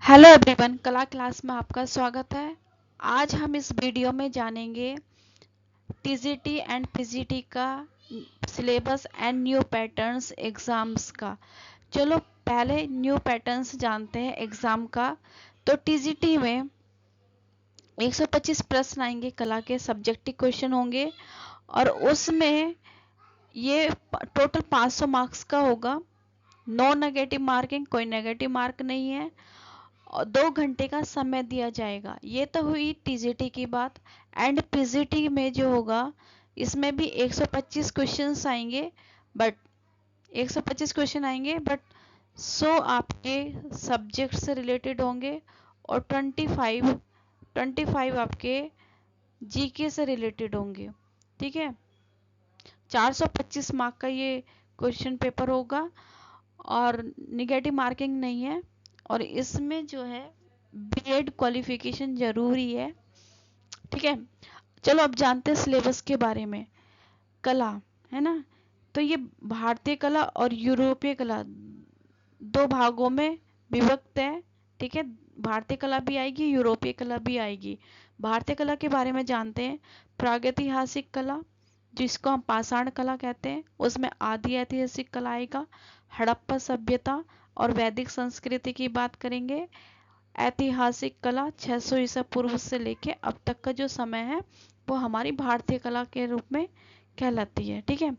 Hello everyone, कला class में आपका स्वागत है। आज हम इस वीडियो में जानेंगे टीजीटी एंड पीजीटी का syllabus and new patterns exams का। चलो पहले न्यू पैटर्न्स जानते हैं एग्जाम का। तो टीजीटी में 125 प्रश्न आएंगे, कला के सब्जेक्टिव क्वेश्चन होंगे और उसमें ये टोटल 500 मार्क्स का होगा। नो नेगेटिव मार्किंग, कोई नेगेटिव मार्क नहीं है और 2 घंटे का समय दिया जाएगा। ये तो हुई टीजीटी की बात। एंड पीजीटी में जो होगा इसमें भी 125 क्वेश्चंस आएंगे, बट 125 क्वेश्चन आएंगे बट 100 आपके सब्जेक्ट से रिलेटेड होंगे और 25 आपके जीके से रिलेटेड होंगे। ठीक है, 425 मार्क का ये क्वेश्चन पेपर होगा और निगेटिव मार्किंग नहीं है। और इसमें जो है बीएड क्वालिफिकेशन जरूरी है। ठीक है, चलो अब जानते हैं सिलेबस के बारे में। कला है ना, तो ये भारतीय कला और यूरोपीय कला दो भागों में विभक्त है। ठीक है, भारतीय कला भी आएगी, यूरोपीय कला भी आएगी। भारतीय कला के बारे में जानते हैं। प्रागैतिहासिक कला, जिसको हम पाषाण कला कहते हैं, उसमें आदि ऐतिहासिक कला आएगा, हड़प्पा सभ्यता और वैदिक संस्कृति की बात करेंगे। ऐतिहासिक कला 600 ईसा पूर्व से लेके अब तक का जो समय है वो हमारी भारतीय कला के रूप में कहलाती है। ठीक है,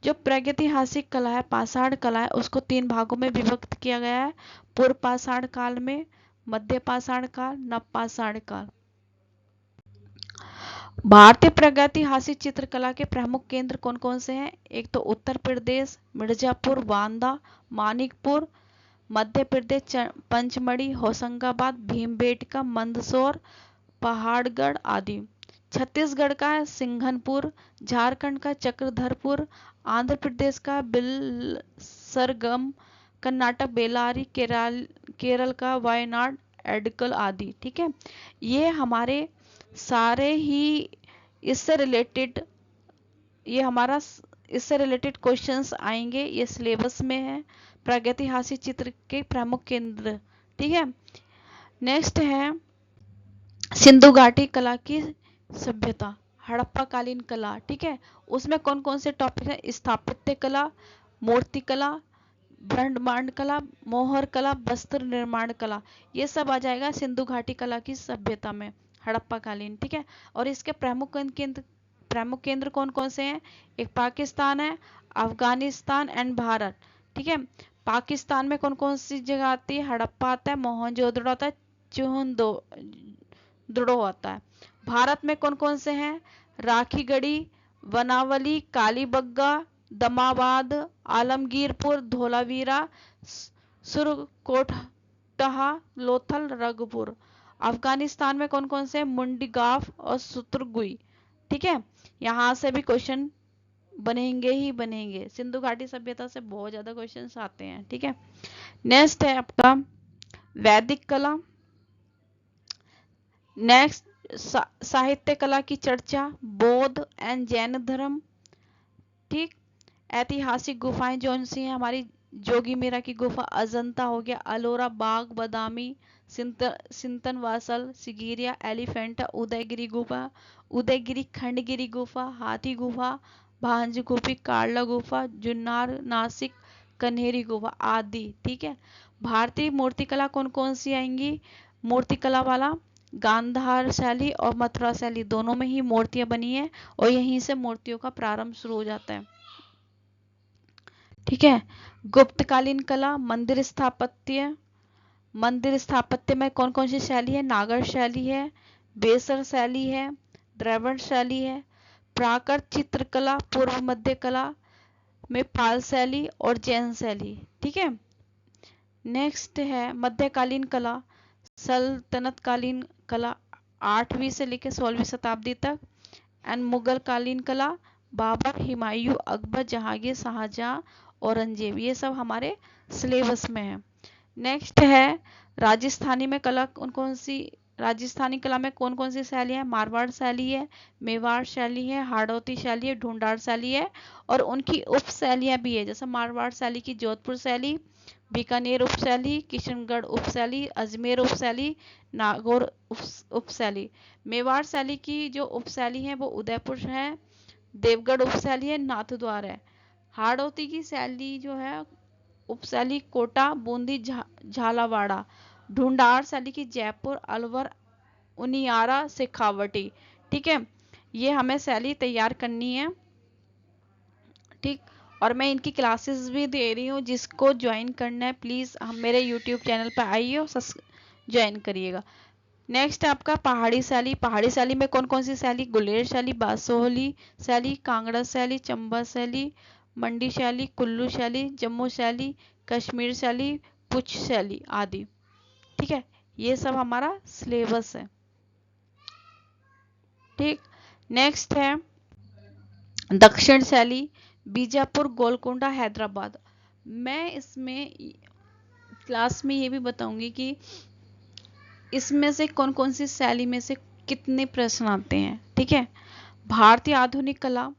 जो प्रागैतिहासिक कला है, पाषाण कला है, उसको 3 भागों में विभक्त किया गया है। पूर्व पाषाण काल में, मध्य पाषाण काल, नव पाषाण काल। भारतीय प्रागैतिहासिक चित्रकला के प्रमुख केंद्र कौन कौन से हैं? एक तो उत्तर प्रदेश, मिर्जापुर, बांदा, मानिकपुर। मध्य प्रदेश पंचमढ़ी, होशंगाबाद, भीमबेटका, मंदसौर, पहाड़गढ़ आदि। छत्तीसगढ़ का है सिंघनपुर, झारखंड का चक्रधरपुर, आंध्र प्रदेश का बिलसरगम, कर्नाटक बेलारी, केरल का वायनाड, एडकल आदि। ठीक है, ये हमारे सारे ही इससे रिलेटेड क्वेश्चंस आएंगे। ये सिलेबस में है, प्रागैतिहासिक चित्र के प्रमुख केंद्र। ठीक है, नेक्स्ट है सिंधु घाटी कला की सभ्यता, हड़प्पा कालीन कला। ठीक है, उसमें कौन कौन से टॉपिक है? स्थापत्य कला, मूर्ति कला, ब्रह्मांड कला, मोहर कला, वस्त्र निर्माण कला। ये सब आ जाएगा सिंधु घाटी कला की सभ्यता में, हड़प्पा कालीन। ठीक है, और इसके प्रमुख केंद्र कौन कौन से हैं? एक पाकिस्तान है, अफगानिस्तान एंड भारत। ठीक है, पाकिस्तान में कौन कौन सी जगह आती है? हड़प्पा आता है, मोहनजोदड़ो आता है, चूहनदुड़ो आता है। भारत में कौन कौन से हैं? राखीगढ़ी, वनावली, कालीबग्गा, दमाबाद, आलमगीरपुर, धोलावीरा, सुरकोटहा, लोथल, रगपुर। अफगानिस्तान में कौन कौन से? मुंडीगाफ और सुतरगुई। ठीक है, यहाँ से भी क्वेश्चन बनेंगे ही बनेंगे। सिंधु घाटी सभ्यता से बहुत ज्यादा क्वेश्चंस आते हैं। ठीक है, नेक्स्ट है आपका वैदिक कला। नेक्स्ट साहित्य कला की चर्चा, बौद्ध एंड जैन धर्म। ठीक, ऐतिहासिक गुफाएं जो सी हैं हमारी, जोगी मीरा की गुफा, अजंता हो गया, अलोरा, बाग बादामी, सिंतन वासल, सिगिरिया, एलिफेंटा, उदयगिरी गुफा, उदयगिरी खंडगिरी गुफा, हाथी गुफा, भांज गुफी, कार्ला गुफा, जुन्नार, नासिक, कन्हेरी गुफा आदि। ठीक है, भारतीय मूर्तिकला कौन कौन सी आएंगी? मूर्तिकला वाला गांधार शैली और मथुरा शैली दोनों में ही मूर्तियां बनी है और यहीं से मूर्तियों का प्रारंभ शुरू हो जाता है। ठीक है, गुप्तकालीन कला, मंदिर स्थापत्य में कौन कौन सी शैली है? नागर शैली है, बेसर शैली है, द्रविड़ शैली है। प्राकृत चित्रकला, पूर्व मध्य कला में पाल शैली और जैन शैली। ठीक है, नेक्स्ट है मध्यकालीन कला, सल्तनत कालीन कला 8वीं से लेकर 16वीं शताब्दी तक। एंड मुगल कालीन कला, बाबर, हुमायूं, अकबर, जहांगीर, शाहजहां, औरंगजेब। ये सब हमारे सिलेबस में है। नेक्स्ट है राजस्थानी में कला कौन कौन सी? राजस्थानी कला में कौन कौन सी शैली है? मारवाड़ शैली है, मेवाड़ शैली है, हाड़ौती शैली है, ढूंढाड़ शैली है और उनकी उप शैलियां भी है। जैसे मारवाड़ शैली की जोधपुर शैली, बीकानेर उपशैली, किशनगढ़ उपशैली, अजमेर उपशैली, नागौर उपशैली। मेवाड़ शैली की जो उपशैली है वो उदयपुर है, देवगढ़ उपशैली है, नाथद्वार है। हाड़ौती की शैली जो है उपशैली कोटा, बूंदी, झालावाड़ा। ढूंढार शैली की जयपुर, अलवर, उनियारा, शेखावटी। ठीक है, ये हमें शैली तैयार करनी है। ठीक, और मैं इनकी क्लासेस भी दे रही हूँ, जिसको ज्वाइन करना है प्लीज़ हम मेरे यूट्यूब चैनल पर आइए और ज्वाइन करिएगा। नेक्स्ट है आपका पहाड़ी शैली। पहाड़ी शैली में कौन कौन सी शैली? गुलेर शैली, बासोहली शैली, कांगड़ा शैली, चंबा शैली, मंडी शैली, कुल्लू शैली, जम्मू शैली, कश्मीर शैली, पुछ शैली आदि। ठीक है, ये सब हमारा सिलेबस है। ठीक, नेक्स्ट है दक्षिण शैली, बीजापुर, गोलकोंडा, हैदराबाद। मैं इसमें क्लास में ये भी बताऊंगी कि इसमें से कौन कौन सी शैली में से कितने प्रश्न आते हैं। ठीक है, भारतीय आधुनिक कला,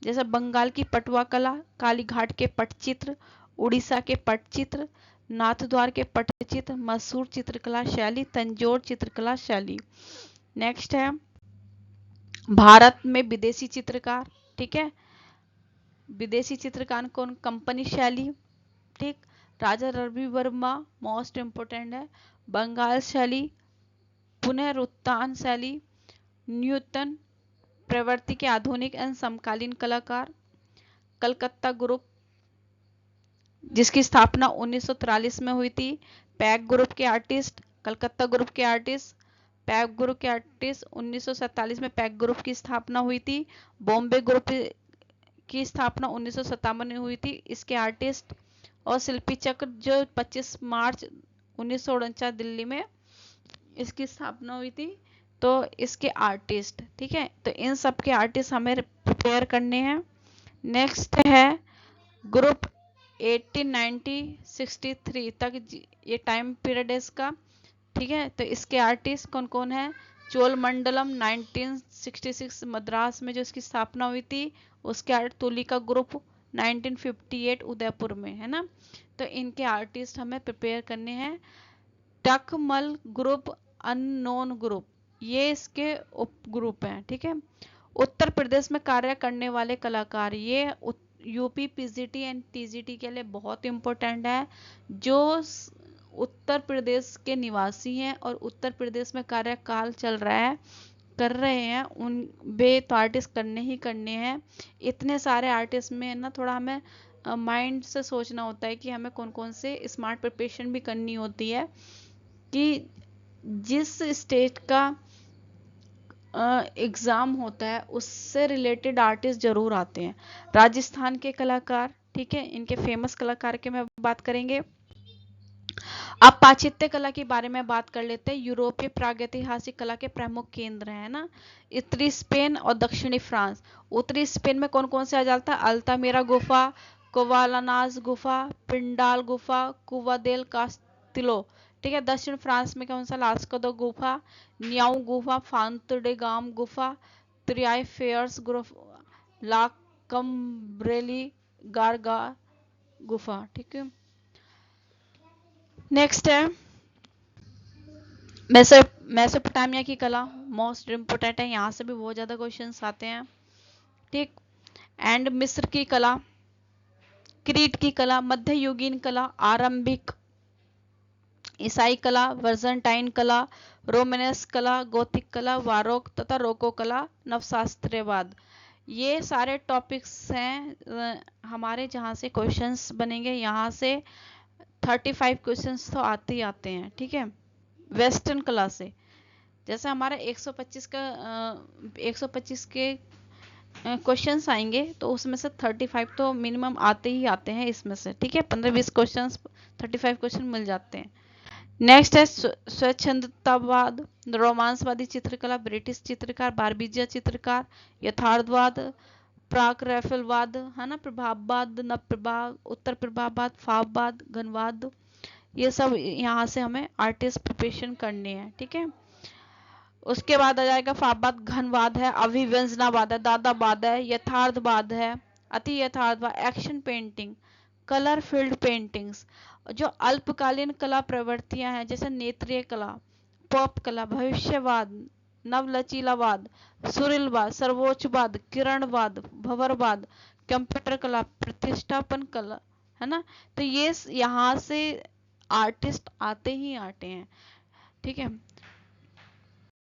जैसे बंगाल की पटुआ कला, कालीघाट के पटचित्र, उड़ीसा के पटचित्र, नाथद्वार के पटचित्र, मैसूर चित्रकला शैली, तंजौर चित्रकला शैली। नेक्स्ट है भारत में विदेशी चित्रकार। ठीक है, विदेशी चित्रकार कौन? कंपनी शैली। ठीक, राजा रवि वर्मा मोस्ट इंपोर्टेंट है। बंगाल शैली, पुनरुत्थान शैली, न्यूटन प्रवृत्ति के आधुनिक एवं समकालीन कलाकार, कलकत्ता ग्रुप जिसकी स्थापना 1943 में हुई थी, पैक ग्रुप के आर्टिस्ट, कलकत्ता ग्रुप के आर्टिस्ट, पैक ग्रुप के आर्टिस्ट 1947 में पैक ग्रुप की स्थापना हुई थी। बॉम्बे ग्रुप की स्थापना 1957 में हुई थी, इसके आर्टिस्ट। और शिल्पी चक्र जो 25 मार्च 1949 दिल्ली में इसकी स्थापना हुई थी, तो इसके आर्टिस्ट। ठीक है, तो इन सब के आर्टिस्ट हमें प्रिपेयर करने हैं। नेक्स्ट है ग्रुप 1890-63 तक ये टाइम पीरियड है इसका। ठीक है, तो इसके आर्टिस्ट कौन कौन है? चोलमंडलम 1966 मद्रास में जो इसकी स्थापना हुई थी, उसके आर्ट तुलिका ग्रुप 1958 उदयपुर में, है ना। तो इनके आर्टिस्ट हमें प्रिपेयर करने हैं। टकमल ग्रुप, अननोन ग्रुप, ये इसके उप ग्रुप हैं। ठीक है, उत्तर प्रदेश में कार्य करने वाले कलाकार, ये यूपी पीजीटी एंड टीजीटी के लिए बहुत इंपॉर्टेंट है। जो उत्तर प्रदेश के निवासी हैं और उत्तर प्रदेश में कार्यकाल चल रहा है, कर रहे हैं, उन वे तो आर्टिस्ट करने ही करने हैं। इतने सारे आर्टिस्ट में ना थोड़ा हमें माइंड से सोचना होता है कि हमें कौन कौन से स्मार्ट प्रिपरेशन भी करनी होती है, कि जिस स्टेट का एग्ज़ाम होता है उससे रिलेटेड आर्टिस्ट जरूर आते हैं। राजस्थान के कलाकार, ठीक है, इनके फेमस कलाकार के में बात करेंगे। अब पाश्चात्य कला के बारे में बात कर लेते हैं। यूरोपीय प्रागैतिहासिक कला के प्रमुख केंद्र हैं ना, उत्तरी स्पेन और दक्षिणी फ्रांस। उत्तरी स्पेन में कौन कौन से आ जाता है? अल्तामेरा गुफा, कोवालानाज गुफा, पिंडाल गुफा, कुवा देल कास्तिलो। ठीक है, दक्षिण फ्रांस में कौन सा? लास्को दो गुफा, न्याऊ गुफा, फांतडेगाम गुफा, त्रियाई फेयर्स गुफा, ला कम्ब्रेली गारगा गुफा। ठीक है, नेक्स्ट है मेसोपोटामिया की कला, मोस्ट इम्पोर्टेंट है, यहाँ से भी बहुत ज़्यादा क्वेश्चंस आते हैं। ठीक, एंड मिस्र की कला, क्रीट की कला, मध्ययुगीन कला, आरंभिक ईसाई कला, वर्जेंटाइन कला, रोमानेस्क कला, गोथिक कला, वारोक तथा रोको कला, नवशास्त्रीयवाद। ये सारे टॉपिक्स हैं हमारे जहाँ से क्वेश्चंस बनेंगे। यहाँ से 35 क्वेश्चंस तो आते ही आते हैं। ठीक है, वेस्टर्न कला से जैसे हमारा 125 का 125 के क्वेश्चंस आएंगे, तो उसमें से 35 तो मिनिमम आते ही आते हैं इसमें से। ठीक है, 15-20 क्वेश्चंस 35 क्वेश्चन मिल जाते हैं। नेक्स्ट है स्वच्छंदतावाद, रोमांसवादी चित्रकला, ब्रिटिश चित्रकार, बारबीजिया चित्रकार, यथार्थवाद, प्राक रैफलवाद, है ना, प्रभाववाद, नव प्रभाव, उत्तर प्रभाववाद, फाववाद, घनवाद। ये सब यहाँ से हमें आर्टिस्ट प्रिपरेशन करने हैं। ठीक है, उसके बाद आ जाएगा फाववाद, घनवाद है, अभिव्यंजनावाद है, दादावाद है, यथार्थवाद है, अति यथार्थवाद, action painting, colour field paintings, जो अल्पकालीन कला प्रवृत्तियां हैं जैसे नेत्रीय कला, पॉप कला, भविष्यवाद, नवलचीलावाद, सुरीलवाद, सर्वोच्चवाद, किरणवाद, भंवरवाद, कंप्यूटर कला, प्रतिष्ठापन कला, है ना। तो ये यहाँ से आर्टिस्ट आते ही आते हैं, ठीक है।